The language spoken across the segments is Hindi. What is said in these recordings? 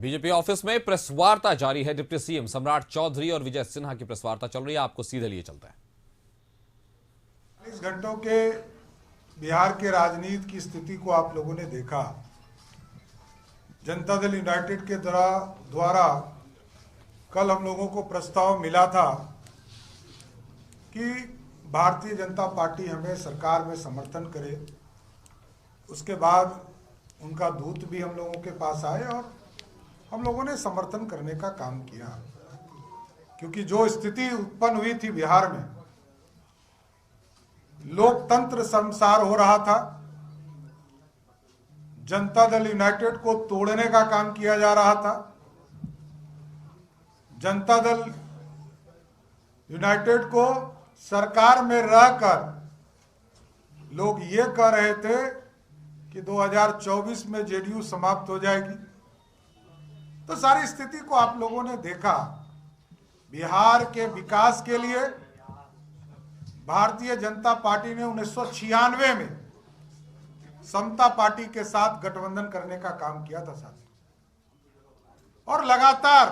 बीजेपी ऑफिस में प्रेस वार्ता जारी है। डिप्टी सीएम सम्राट चौधरी और विजय सिन्हा की प्रेस वार्ता चल रही है। आपको सीधे लिए चलते हैं। 40 घंटों के बिहार के राजनीति की स्थिति को आप लोगों ने देखा। जनता दल यूनाइटेड के द्वारा कल हम लोगों को प्रस्ताव मिला था कि भारतीय जनता पार्टी हमें सरकार में समर्थन करे। उसके बाद उनका दूत भी हम लोगों के पास आए और हम लोगों ने समर्थन करने का काम किया, क्योंकि जो स्थिति उत्पन्न हुई थी बिहार में, लोकतंत्र शर्मसार हो रहा था। जनता दल यूनाइटेड को तोड़ने का काम किया जा रहा था। जनता दल यूनाइटेड को सरकार में रहकर लोग ये कह रहे थे कि 2024 में जेडीयू समाप्त हो जाएगी। तो सारी स्थिति को आप लोगों ने देखा। बिहार के विकास के लिए भारतीय जनता पार्टी ने 1996 में समता पार्टी के साथ गठबंधन करने का काम किया था साथियों, और लगातार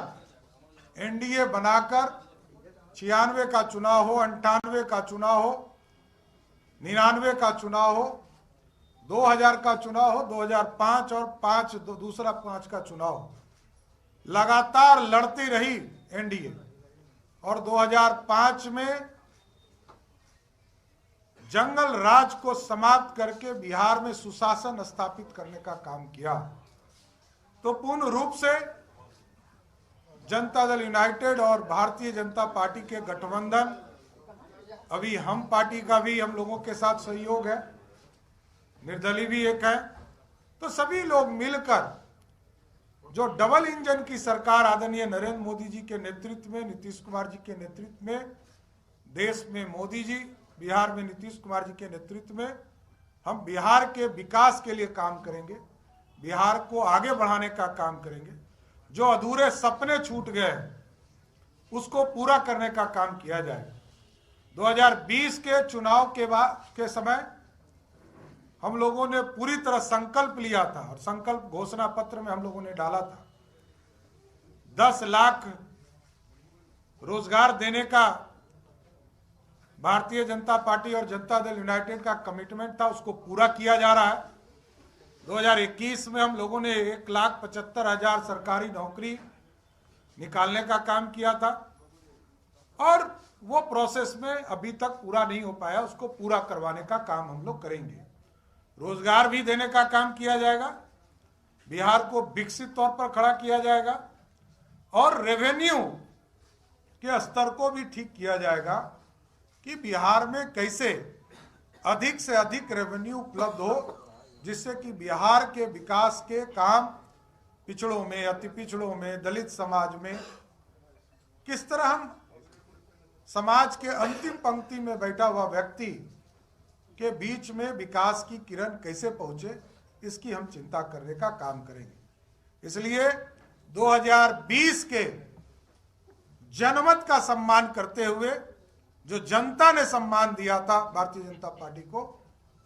एनडीए बनाकर 96 का चुनाव हो, 98 का चुनाव हो, 99 का चुनाव हो, 2000 का चुनाव हो, 2005 और दूसरा 5 का चुनाव हो, लगातार लड़ती रही एनडीए। और 2005 में जंगल राज को समाप्त करके बिहार में सुशासन स्थापित करने का काम किया। तो पूर्ण रूप से जनता दल यूनाइटेड और भारतीय जनता पार्टी के गठबंधन, अभी हम पार्टी का भी हम लोगों के साथ सहयोग है, निर्दलीय भी एक है। तो सभी लोग मिलकर जो डबल इंजन की सरकार आदरणीय नरेंद्र मोदी जी के नेतृत्व में, नीतीश कुमार जी के नेतृत्व में, देश में मोदी जी, बिहार में नीतीश कुमार जी के नेतृत्व में हम बिहार के विकास के लिए काम करेंगे, बिहार को आगे बढ़ाने का काम करेंगे। जो अधूरे सपने छूट गए उसको पूरा करने का काम किया जाए। 2020 के चुनाव के समय हम लोगों ने पूरी तरह संकल्प लिया था और संकल्प घोषणा पत्र में हम लोगों ने डाला था 10 लाख रोजगार देने का भारतीय जनता पार्टी और जनता दल यूनाइटेड का कमिटमेंट था, उसको पूरा किया जा रहा है। 2021 में हम लोगों ने 1,75,000 सरकारी नौकरी निकालने का काम किया था और वो प्रोसेस में अभी तक पूरा नहीं हो पाया, उसको पूरा करवाने का काम हम लोग करेंगे। रोजगार भी देने का काम किया जाएगा, बिहार को विकसित तौर पर खड़ा किया जाएगा और रेवेन्यू के स्तर को भी ठीक किया जाएगा कि बिहार में कैसे अधिक से अधिक रेवेन्यू उपलब्ध हो, जिससे कि बिहार के विकास के काम पिछड़ों में, अति पिछड़ों में, दलित समाज में किस तरह हम समाज के अंतिम पंक्ति में बैठा हुआ व्यक्ति के बीच में विकास की किरण कैसे पहुंचे, इसकी हम चिंता करने का काम करेंगे। इसलिए 2020 के जनमत का सम्मान करते हुए जो जनता ने सम्मान दिया था भारतीय जनता पार्टी को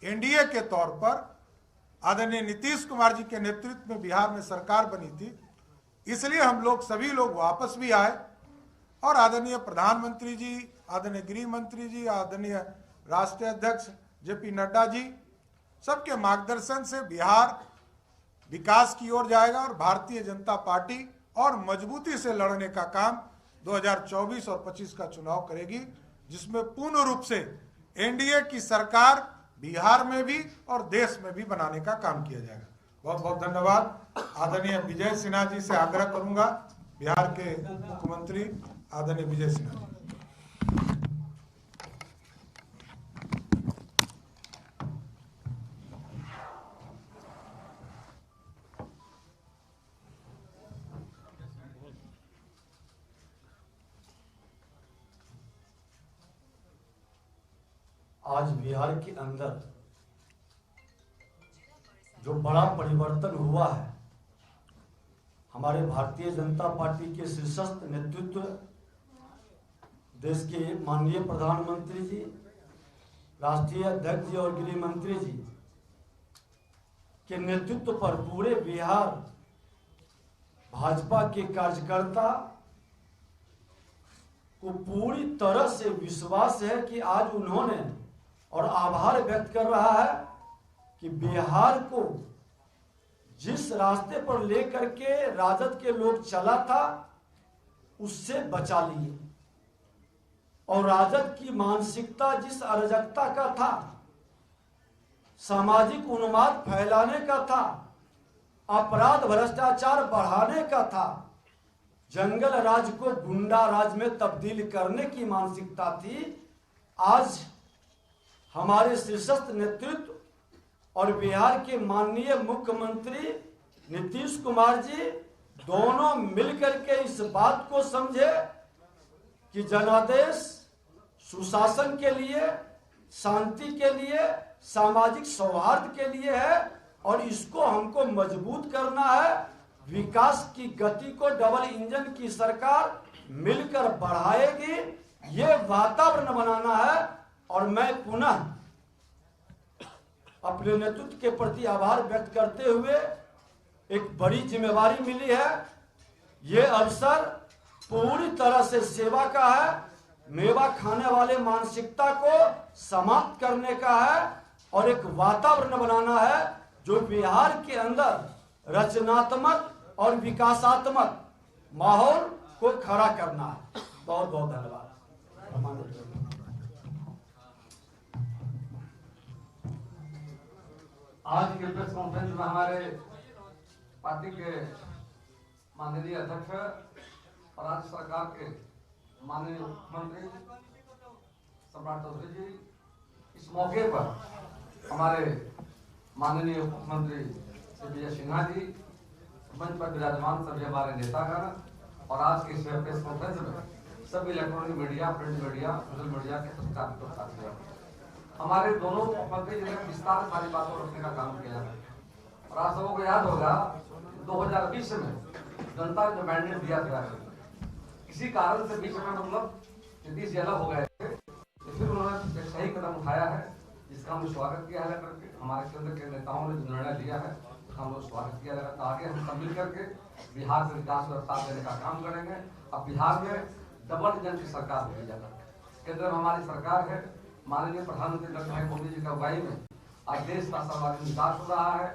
एनडीए के तौर पर, आदरणीय नीतीश कुमार जी के नेतृत्व में बिहार में सरकार बनी थी, इसलिए हम लोग सभी लोग वापस भी आए और आदरणीय प्रधानमंत्री जी, आदरणीय गृह मंत्री जी, आदरणीय राष्ट्रीय अध्यक्ष जेपी नड्डा जी, सबके मार्गदर्शन से बिहार विकास की ओर जाएगा और भारतीय जनता पार्टी और मजबूती से लड़ने का काम 2024 और 25 का चुनाव करेगी, जिसमें पूर्ण रूप से एनडीए की सरकार बिहार में भी और देश में भी बनाने का काम किया जाएगा। बहुत बहुत धन्यवाद। आदरणीय विजय सिन्हा जी से आग्रह करूंगा, बिहार के उप मुख्यमंत्री आदरणीय विजय सिन्हा जी। आज बिहार के अंदर जो बड़ा परिवर्तन हुआ है, हमारे भारतीय जनता पार्टी के शीर्षस्थ नेतृत्व, देश के माननीय प्रधानमंत्री जी, राष्ट्रीय अध्यक्ष जी और गृह मंत्री जी के नेतृत्व पर पूरे बिहार भाजपा के कार्यकर्ता को पूरी तरह से विश्वास है कि आज उन्होंने और आभार व्यक्त कर रहा है कि बिहार को जिस रास्ते पर लेकर के राजद के लोग चला था उससे बचा लिए और राजद की मानसिकता जिस अराजकता का था, सामाजिक उन्माद फैलाने का था, अपराध भ्रष्टाचार बढ़ाने का था, जंगल राज को गुंडा राज में तब्दील करने की मानसिकता थी। आज हमारे शीर्षस्थ नेतृत्व और बिहार के माननीय मुख्यमंत्री नीतीश कुमार जी दोनों मिलकर के इस बात को समझे कि जनादेश सुशासन के लिए, शांति के लिए, सामाजिक सौहार्द के लिए है और इसको हमको मजबूत करना है। विकास की गति को डबल इंजन की सरकार मिलकर बढ़ाएगी, ये वातावरण बनाना है। और मैं पुनः अपने नेतृत्व के प्रति आभार व्यक्त करते हुए, एक बड़ी जिम्मेवारी मिली है, ये अवसर पूरी तरह से सेवा का है, मेवा खाने वाले मानसिकता को समाप्त करने का है और एक वातावरण बनाना है जो बिहार के अंदर रचनात्मक और विकासात्मक माहौल को खड़ा करना है। बहुत बहुत धन्यवाद। आज के प्रेस कॉन्फ्रेंस में हमारे पार्टी के माननीय अध्यक्ष और राज्य सरकार के माननीय मुख्यमंत्री सम्राट चौधरी जी, इस मौके पर हमारे माननीय मुख्यमंत्री श्री विजय सिन्हा जी, मंच पर विराजमान सभी हमारे नेतागण और आज के इस प्रेस कॉन्फ्रेंस में सभी electronic media, print media, social media के पत्रकार, हमारे दोनों मुख्यमंत्री जी ने विस्तार सारी बातों रखने का काम किया है। और आप सबों को याद होगा 2020 में जनता ने जो मैंडेट दिया था, किसी कारण से बीच में मतलब नीतीश जी अलग हो गए थे, तो फिर उन्होंने एक सही कदम उठाया है जिसका हम स्वागत किया है। करके हमारे केंद्र के नेताओं ने जो निर्णय लिया है उसका हम लोग स्वागत किया जाएगा। तो आगे हम सब मिल करके बिहार से विकास को रफ्तार देने का काम करेंगे। अब बिहार में डबल इंजन की सरकार होगी जाकर, केंद्र में हमारी सरकार है, माननीय प्रधानमंत्री नरेंद्र भाई मोदी जी की अगुवाई में आज देश का सर्वाधिक विकास हो रहा है।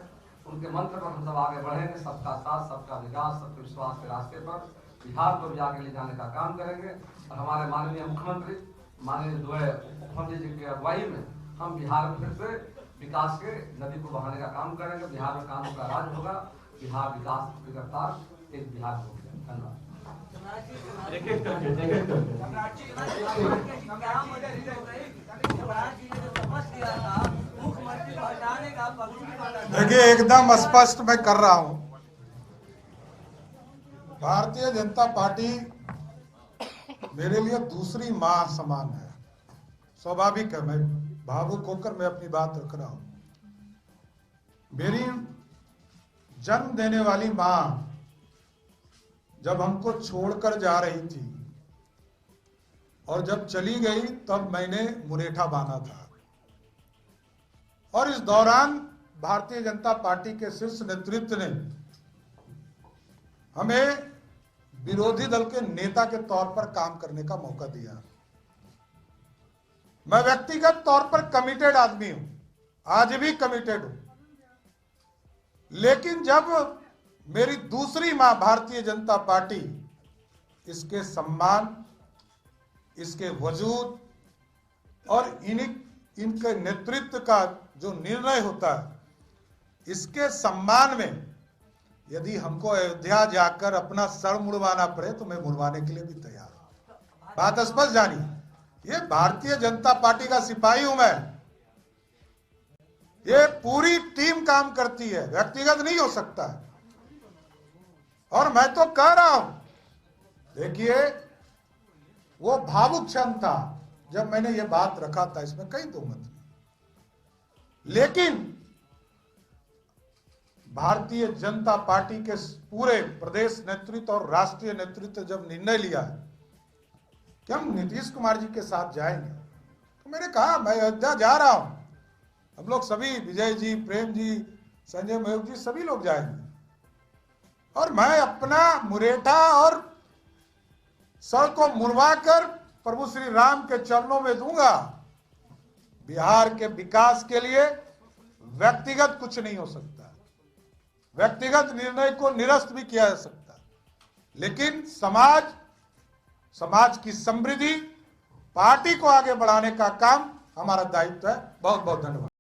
उनके मंत्र पर हम सब आगे बढ़ेंगे, सबका साथ, सबका विकास, सबके विश्वास के रास्ते पर बिहार को भी आगे ले जाने का काम करेंगे। और हमारे माननीय मुख्यमंत्री, माननीय मुख्यमंत्री जी की अगुवाई में हम बिहार में फिर से विकास के नदी को बहाने का काम करेंगे। बिहार में कानून का राज होगा, बिहार विकास की रफ्तार एक बिहार होगी। धन्यवाद। देखिए, एकदम स्पष्ट मैं कर रहा हूं, भारतीय जनता पार्टी मेरे लिए दूसरी मां समान है। स्वाभाविक है, मैं भावुक होकर मैं अपनी बात रख रहा हूं। मेरी जन्म देने वाली मां जब हमको छोड़कर जा रही थी और जब चली गई तब मैंने मुरेठा बांधा था। और इस दौरान भारतीय जनता पार्टी के शीर्ष नेतृत्व ने हमें विरोधी दल के नेता के तौर पर काम करने का मौका दिया। मैं व्यक्तिगत तौर पर कमिटेड आदमी हूं, आज भी कमिटेड हूं, लेकिन जब मेरी दूसरी मां भारतीय जनता पार्टी, इसके सम्मान, इसके वजूद और इनके नेतृत्व का जो निर्णय होता है, इसके सम्मान में यदि हमको अयोध्या जाकर अपना सर मुड़वाना पड़े तो मैं मुड़वाने के लिए भी तैयार हूं। बात स्पष्ट जानिए, ये भारतीय जनता पार्टी का सिपाही हूं मैं। ये पूरी टीम काम करती है, व्यक्तिगत नहीं हो सकता है। और मैं तो कह रहा हूं, देखिए, वो भावुक क्षण था जब मैंने ये बात रखा था, इसमें कई दो मत नहीं। लेकिन भारतीय जनता पार्टी के पूरे प्रदेश नेतृत्व और राष्ट्रीय नेतृत्व जब निर्णय लिया है कि हम नीतीश कुमार जी के साथ जाएंगे, तो मैंने कहा मैं अयोध्या जा रहा हूं, हम लोग सभी, विजय जी, प्रेम जी, संजय महूब जी, सभी लोग जाएंगे। और मैं अपना मुरेठा और सर को मुड़वाकर प्रभु श्री राम के चरणों में दूंगा। बिहार के विकास के लिए व्यक्तिगत कुछ नहीं हो सकता, व्यक्तिगत निर्णय को निरस्त भी किया जा सकता, लेकिन समाज की समृद्धि, पार्टी को आगे बढ़ाने का काम हमारा दायित्व है। बहुत बहुत धन्यवाद।